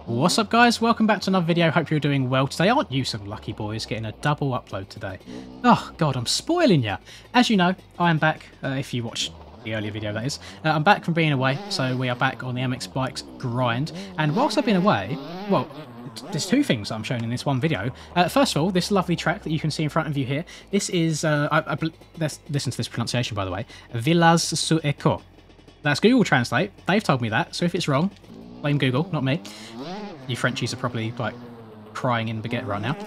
What's up guys, welcome back to another video. Hope you're doing well today. Aren't you some lucky boys getting a double upload today? Oh god, I'm spoiling you. As you know, I am back, if you watched the earlier video that is. I'm back from being away, so we are back on the MX Bikes grind. And whilst I've been away, well, there's two things that I'm showing in this one video. First of all, this lovely track that you can see in front of you here. This is, let's listen to this pronunciation by the way, Villas su Eco. That's Google Translate. They've told me that, so if it's wrong, blame Google, not me. You Frenchies are probably like crying in baguette right now.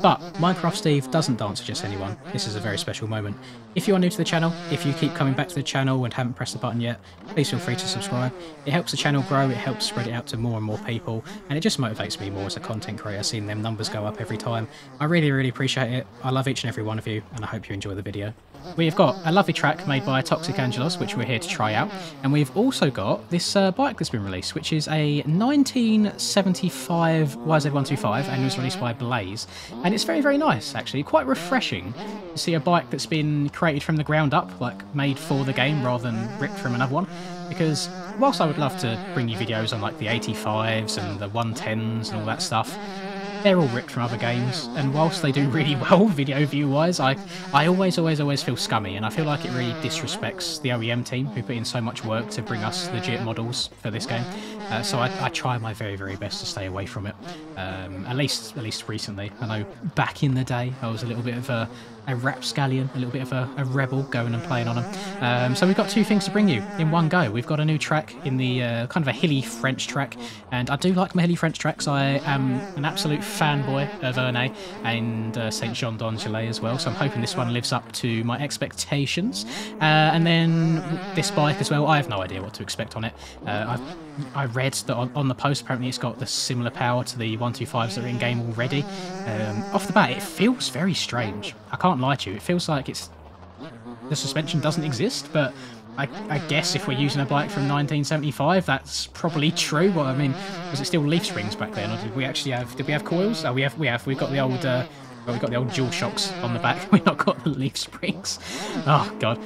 But Minecraft Steve doesn't dance to just anyone. This is a very special moment. If you are new to the channel, if you keep coming back to the channel and haven't pressed the button yet, please feel free to subscribe. It helps the channel grow, it helps spread it out to more and more people, and it just motivates me more as a content creator, seeing them numbers go up every time. I really, really appreciate it. I love each and every one of you, and I hope you enjoy the video. We've got a lovely track made by Toxic Angelos, which we're here to try out, and we've also got this bike that's been released, which is a 1975 YZ125 and was released by Blaze, and it's very, very nice actually, quite refreshing to see a bike that's been created from the ground up, like made for the game rather than ripped from another one, because whilst I would love to bring you videos on like the 85s and the 110s and all that stuff, they're all ripped from other games, and whilst they do really well video view-wise, I always feel scummy, and I feel like it really disrespects the OEM team who put in so much work to bring us legit models for this game. So I try my very, very best to stay away from it. At least recently. I know back in the day I was a little bit of a rapscallion, a little bit of a rebel going and playing on them. So we've got two things to bring you in one go. We've got a new track in the kind of a hilly French track, and I do like my hilly French tracks. I am an absolute fanboy of Ernée and Saint Jean d'Angely as well, so I'm hoping this one lives up to my expectations. And then this bike as well, I have no idea what to expect on it. I read that on the post apparently it's got the similar power to the 125s that are in game already. Off the bat, it feels very strange. I can't lie to you, it feels like the suspension doesn't exist, but I guess if we're using a bike from 1975, that's probably true. Well, I mean, was it still leaf springs back then, or did we have coils? Oh, we've got the old we've got the old dual shocks on the back. We've not got the leaf springs. Oh god.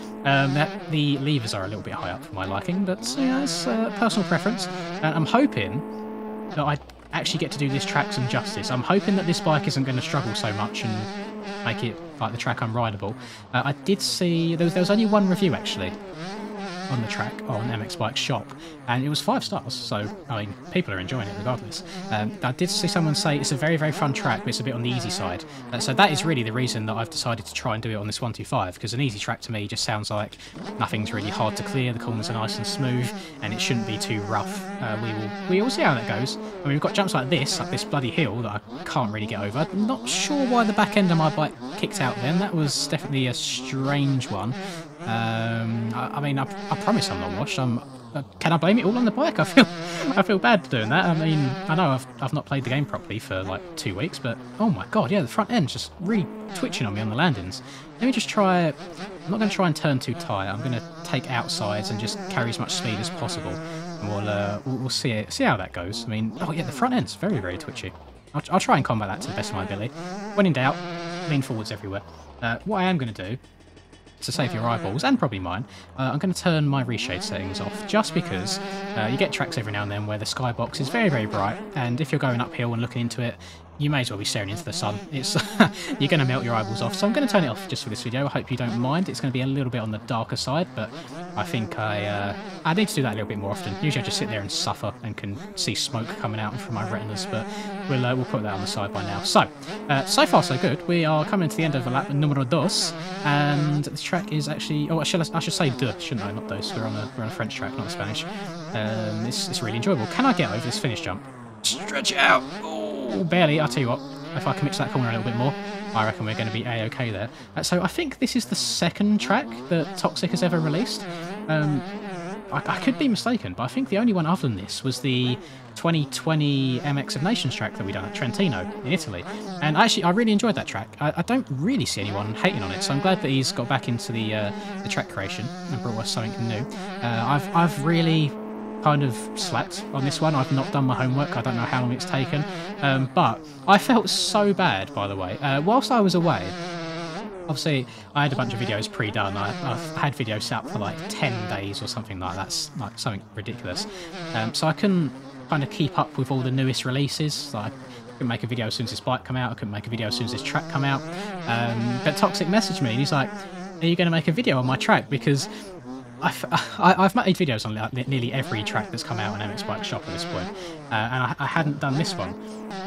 The levers are a little bit high up for my liking, but yeah, it's personal preference. And I'm hoping that I actually get to do this track some justice. I'm hoping that this bike isn't going to struggle so much and make it like the track unrideable. I did see there was only one review actually on the track on MX Bike Shop, and it was 5 stars, so I mean people are enjoying it regardless. I did see someone say it's a very, very fun track, but it's a bit on the easy side, so that is really the reason that I've decided to try and do it on this 125, because an easy track to me just sounds like nothing's really hard to clear, the corners are nice and smooth, and it shouldn't be too rough. We will see how that goes. I mean, we've got jumps like this bloody hill that I can't really get over. I'm not sure why the back end of my bike kicked out then. That was definitely a strange one. I mean, I promise I'm not washed. Can I blame it all on the bike? I feel bad doing that. I mean, I know I've not played the game properly for like 2 weeks, but oh my god, yeah, the front end's just really twitching on me on the landings. Let me just try. I'm not going to try and turn too tight. I'm going to take outsides and just carry as much speed as possible, and we'll see how that goes. I mean, oh yeah, the front end's very, very twitchy. I'll try and combat that to the best of my ability. When in doubt, lean forwards everywhere. What I am going to do, to save your eyeballs, and probably mine, I'm going to turn my reshade settings off, just because you get tracks every now and then where the skybox is very, very bright, and if you're going uphill and looking into it, you may as well be staring into the sun. It's you're going to melt your eyeballs off, so I'm going to turn it off just for this video. I hope you don't mind. It's going to be a little bit on the darker side, but I think I need to do that a little bit more often. Usually I just sit there and suffer and can see smoke coming out from my retinas, but we'll put that on the side by now. So, so far so good. We are coming to the end of lap numero dos, and the track is actually, I should say deux, shouldn't I? Not dos. We're on a French track, not a Spanish. It's really enjoyable. Can I get over this finish jump? Stretch it out! Oh, barely. I'll tell you what, if I commit to that corner a little bit more, I reckon we're going to be a-okay there. So I think this is the second track that Toxic has ever released. I could be mistaken, but I think the only one other than this was the 2020 MX of Nations track that we done at Trentino in Italy. And actually, I really enjoyed that track. I don't really see anyone hating on it, so I'm glad that he's got back into the track creation and brought us something new. I've really kind of slacked on this one. I've not done my homework. I don't know how long it's taken, but I felt so bad, by the way, whilst I was away. Obviously, I had a bunch of videos pre-done. I've had videos set up for like 10 days or something like that. Like something ridiculous. So I couldn't kind of keep up with all the newest releases. Like, I couldn't make a video as soon as this bike come out. I couldn't make a video as soon as this track come out. But Toxic messaged me and he's like, "Are you going to make a video on my track?" Because I've made videos on like nearly every track that's come out on MX Bike Shop at this point, and I hadn't done this one,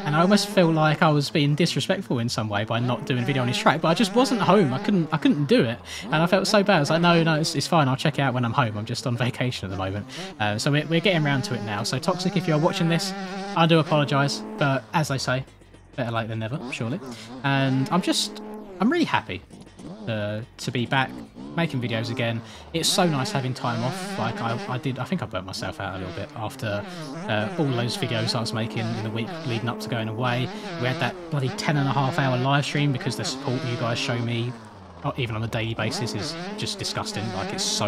and I almost felt like I was being disrespectful in some way by not doing a video on his track. But I just wasn't home. I couldn't do it, and I felt so bad. I was like, no, it's fine. I'll check it out when I'm home. I'm just on vacation at the moment, so we're getting around to it now. So Toxic, if you're watching this, I do apologise, but as they say, better late than never, surely. And I'm really happy to be back making videos again. It's so nice having time off. Like I think I burnt myself out a little bit after all those videos I was making in the week leading up to going away. We had that bloody 10.5-hour live stream because the support you guys show me, even on a daily basis, is just disgusting. Like, it's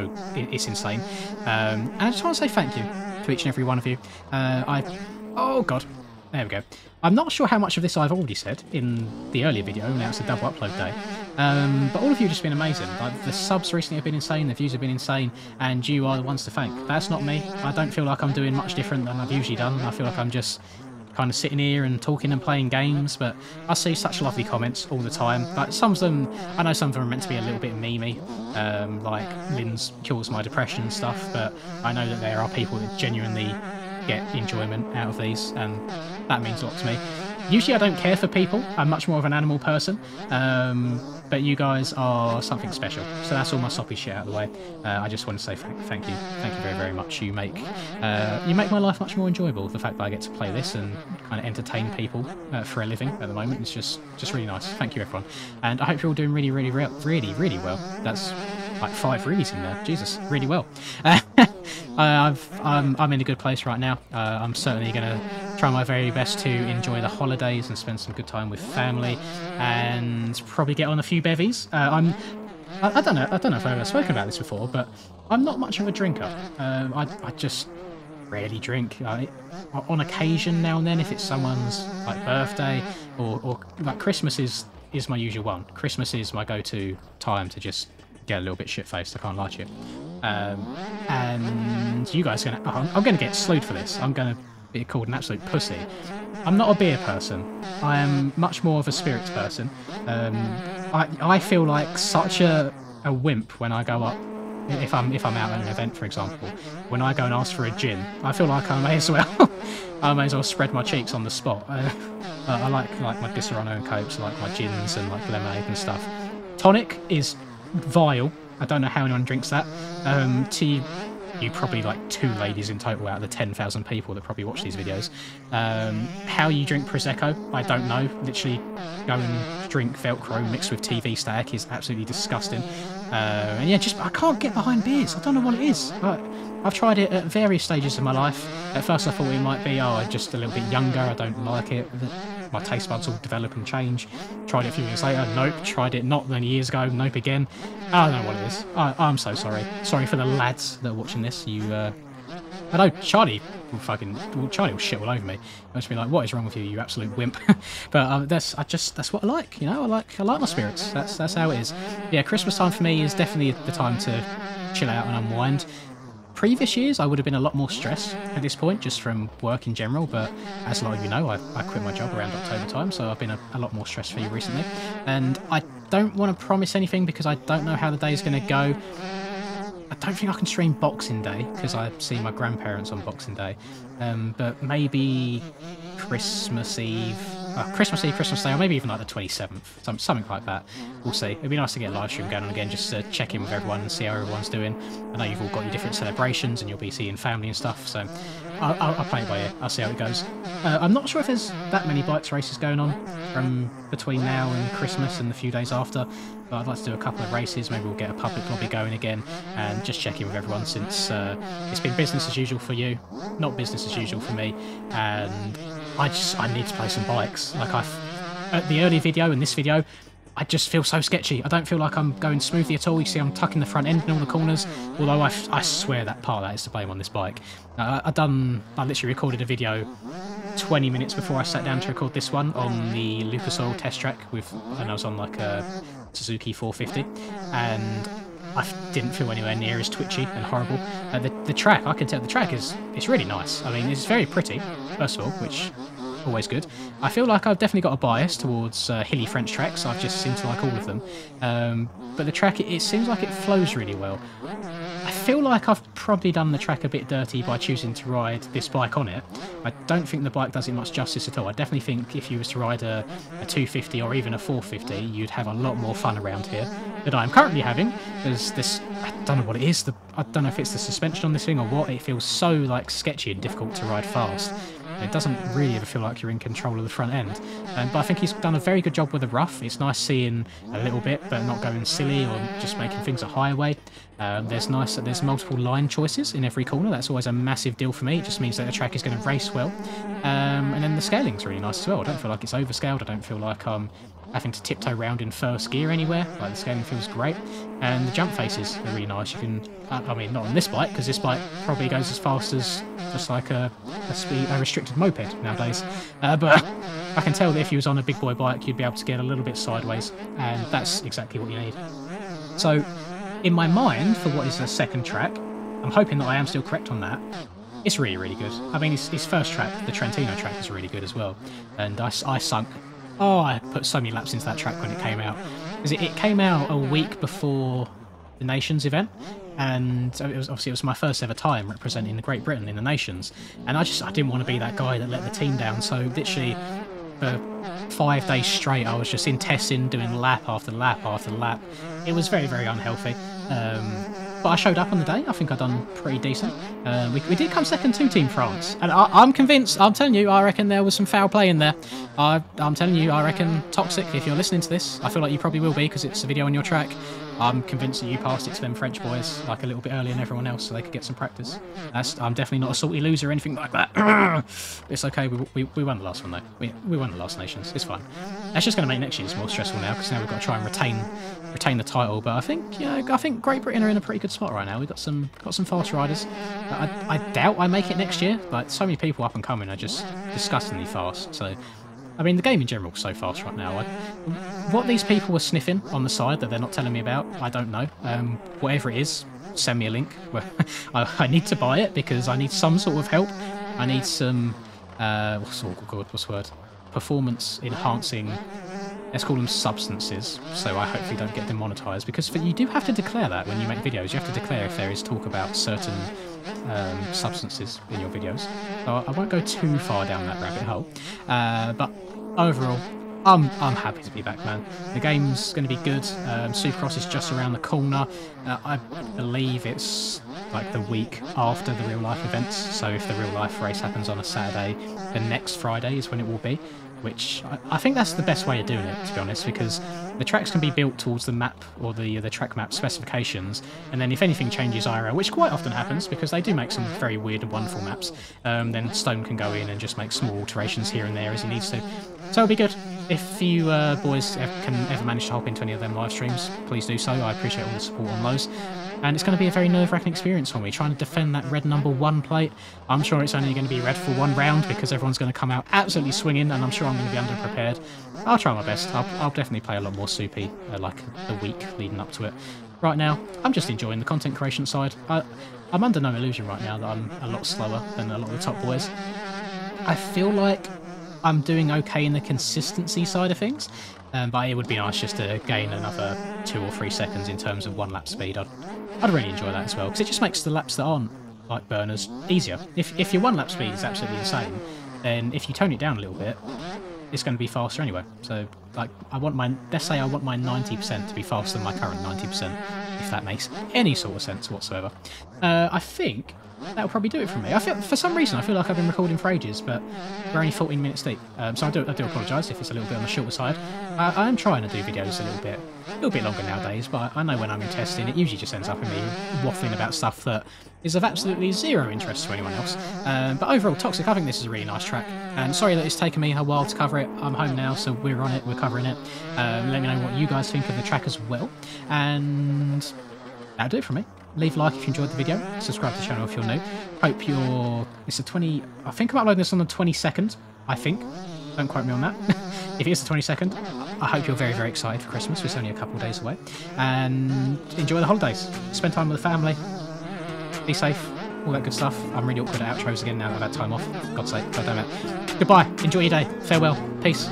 insane. And I just want to say thank you to each and every one of you. Oh god, there we go. I'm not sure how much of this I've already said in the earlier video. Now it's a double upload day. But all of you have just been amazing. Like, the subs recently have been insane, the views have been insane, and you are the ones to thank. That's not me. I don't feel like I'm doing much different than I've usually done. I feel like I'm just kind of sitting here and talking and playing games, but I see such lovely comments all the time. Like, some of them, I know some of them are meant to be a little bit memey, like Lynn's cures my depression and stuff, but I know that there are people that genuinely get enjoyment out of these, and that means a lot to me. Usually I don't care for people. I'm much more of an animal person, but you guys are something special. So that's all my soppy shit out of the way. I just want to say thank you very, very much. You make my life much more enjoyable. The fact that I get to play this and kind of entertain people for a living at the moment is just really nice. Thank you, everyone, and I hope you're all doing really, really well. That's like 5 reallys in there. Jesus, really well. I'm in a good place right now. I'm certainly going to try my very best to enjoy the holidays and spend some good time with family, and probably get on a few bevies. I don't know if I've ever spoken about this before, but I'm not much of a drinker. I just rarely drink. On occasion, now and then, if it's someone's like birthday or like Christmas is my usual one. Christmas is my go-to time to just get a little bit shit-faced, I can't lie to you. And you guys are gonna... Oh, I'm gonna get slewed for this. I'm gonna be called an absolute pussy. I'm not a beer person. I am much more of a spirits person. I feel like such a wimp when I go up, if I'm out at an event, for example. When I go and ask for a gin, I feel like I may as well spread my cheeks on the spot. I like my Disaronno and Cokes, I like my gins and like lemonade and stuff. Tonic is vile. I don't know how anyone drinks that. Tea, you probably like 2 ladies in total out of the 10,000 people that probably watch these videos. How you drink Prosecco, I don't know. Literally, go and drink Velcro mixed with TV static is absolutely disgusting. And yeah, I can't get behind beers. I don't know what it is. I've tried it at various stages of my life. At first I thought it might be, I'm just a little bit younger, I don't like it. My taste buds will develop and change. Tried it a few years later, nope. Tried it not many years ago, nope again. I don't know what it is. I'm so sorry. Sorry for the lads that are watching this. I know Charlie will shit all over me. He'll just be like, "What is wrong with you, you absolute wimp?" But that's what I like. You know, I like my spirits. That's how it is. Yeah, Christmas time for me is definitely the time to chill out and unwind. Previous years, I would have been a lot more stressed at this point, just from work in general, but as a lot of you know, I quit my job around October time, so I've been a lot more stress-free recently. And I don't want to promise anything because I don't know how the day is going to go. I don't think I can stream Boxing Day because I see my grandparents on Boxing Day, but maybe Christmas Eve, Christmas Day, or maybe even like the 27th, something like that. We'll see. It'd be nice to get a live stream going on again, just to check in with everyone and see how everyone's doing. I know you've all got your different celebrations and you'll be seeing family and stuff, so I'll play it by ear. I'll see how it goes. I'm not sure if there's that many bikes races going on from between now and Christmas and the few days after, but I'd like to do a couple of races. Maybe we'll get a public lobby going again and just check in with everyone, since it's been business as usual for you, not business as usual for me, and I need to play some bikes. Like at the earlier video and this video, I just feel so sketchy. I don't feel like I'm going smoothly at all. You see I'm tucking the front end in all the corners, although I swear that part of that is to blame on this bike. I literally recorded a video 20 minutes before I sat down to record this one on the Lucas Oil test track and I was on like a Suzuki 450, and didn't feel anywhere near as twitchy and horrible. The track, I can tell the track it's really nice. I mean, it's very pretty, first of all, which always good. I feel like I've definitely got a bias towards hilly French tracks. I just seem to like all of them. But the track, it seems like it flows really well. I feel like I've probably done the track a bit dirty by choosing to ride this bike on it. I don't think the bike does it much justice at all. I definitely think if you was to ride a 250 or even a 450, you'd have a lot more fun around here than I'm currently having. There's this, I don't know what it is, I don't know if it's the suspension on this thing or what, it feels so like sketchy and difficult to ride fast. It doesn't really ever feel like you're in control of the front end. But I think he's done a very good job with the rough. It's nice seeing a little bit, but not going silly or just making things a highway. There's nice that there's multiple line choices in every corner. That's always a massive deal for me. It just means that the track is going to race well. And then the scaling's really nice as well. I don't feel like it's overscaled. I don't feel like I'm having to tiptoe around in first gear anywhere. Like, the scaling feels great. And the jump faces are really nice. You can, I mean, not on this bike, because this bike probably goes as fast as just like a restricted moped nowadays. But I can tell that if you was on a big boy bike, you'd be able to get a little bit sideways, and that's exactly what you need. So, in my mind, for what is the second track, I'm hoping that I am still correct on that. It's really, really good. I mean, his first track, the Trentino track, is really good as well. And I sunk... Oh, I put so many laps into that track when it came out. Because it came out a week before the Nations event, and it was my first ever time representing Great Britain in the Nations. And I didn't want to be that guy that let the team down. So literally, for 5 days straight, I was just in testing, doing lap after lap after lap. It was very, very unhealthy. But I showed up on the day. I think I've done pretty decent. We did come second to Team France. And I'm convinced, I'm telling you, I reckon there was some foul play in there. I'm telling you, I reckon Toxic, if you're listening to this, I feel like you probably will be because it's a video on your track. I'm convinced that you passed it to them French boys like a little bit earlier than everyone else so they could get some practice. I'm definitely not a salty loser or anything like that. It's okay, we won the last one though. We won the last Nations, it's fine. That's just going to make next year's more stressful now because now we've got to try and retain the title. But I think Great Britain are in a pretty good spot right now. We've got some fast riders. I doubt I make it next year, but so many people up and coming are just disgustingly fast. So, I mean, the game in general is so fast right now. What these people were sniffing on the side that they're not telling me about, I don't know. Whatever it is, send me a link. I need to buy it because I need some sort of help. I need some, what's the word? Performance enhancing, let's call them substances, so I hopefully don't get demonetized, because you do have to declare that when you make videos. You have to declare if there is talk about certain substances in your videos. So I won't go too far down that rabbit hole, but overall, I'm happy to be back, man. The game's going to be good. Supercross is just around the corner. I believe it's like the week after the real life events, so if the real life race happens on a Saturday, the next Friday is when it will be, which I think that's the best way of doing it, to be honest, because the tracks can be built towards the map or the track map specifications, and then if anything changes IRL, which quite often happens because they do make some very weird and wonderful maps, then Stone can go in and just make small alterations here and there as he needs to. So it'll be good. If you boys can ever manage to hop into any of them live streams, please do so. I appreciate all the support on those. And it's going to be a very nerve-wracking experience for me, trying to defend that red number 1 plate. I'm sure it's only going to be red for 1 round because everyone's going to come out absolutely swinging, and I'm sure I'm going to be underprepared. I'll try my best. I'll definitely play a lot more soupy, like the week leading up to it. Right now, I'm just enjoying the content creation side. I'm under no illusion right now that I'm a lot slower than a lot of the top boys. I feel like I'm doing okay in the consistency side of things, but it would be nice just to gain another 2 or 3 seconds in terms of 1 lap speed. I'd really enjoy that as well, because it just makes the laps that aren't like burners easier. If your 1 lap speed is absolutely insane, then if you tone it down a little bit, it's going to be faster anyway. So, like, let's say I want my 90% to be faster than my current 90%, if that makes any sort of sense whatsoever. I think that'll probably do it for me. For some reason, I feel like I've been recording for ages, but we're only 14 minutes deep. So I do apologise if it's a little bit on the shorter side. I am trying to do videos a little bit longer nowadays, but I know when I'm in testing, it usually just ends up in me waffling about stuff that is of absolutely zero interest to anyone else. But overall, Toxic, I think this is a really nice track. And sorry that it's taken me a while to cover it. I'm home now, so we're on it, we're covering it. Let me know what you guys think of the track as well. And that'll do it from me. Leave a like if you enjoyed the video, subscribe to the channel if you're new. Hope it's the 20, I think I'm uploading this on the 22nd, I think, Don't quote me on that. If it is the 22nd, I hope you're very, very excited for Christmas. It's only a couple of days away. And enjoy the holidays. Spend time with the family. Be safe. All that good stuff. I'm really awkward at outros again now that I've had time off. God's sake. God damn it. Goodbye. Enjoy your day. Farewell. Peace.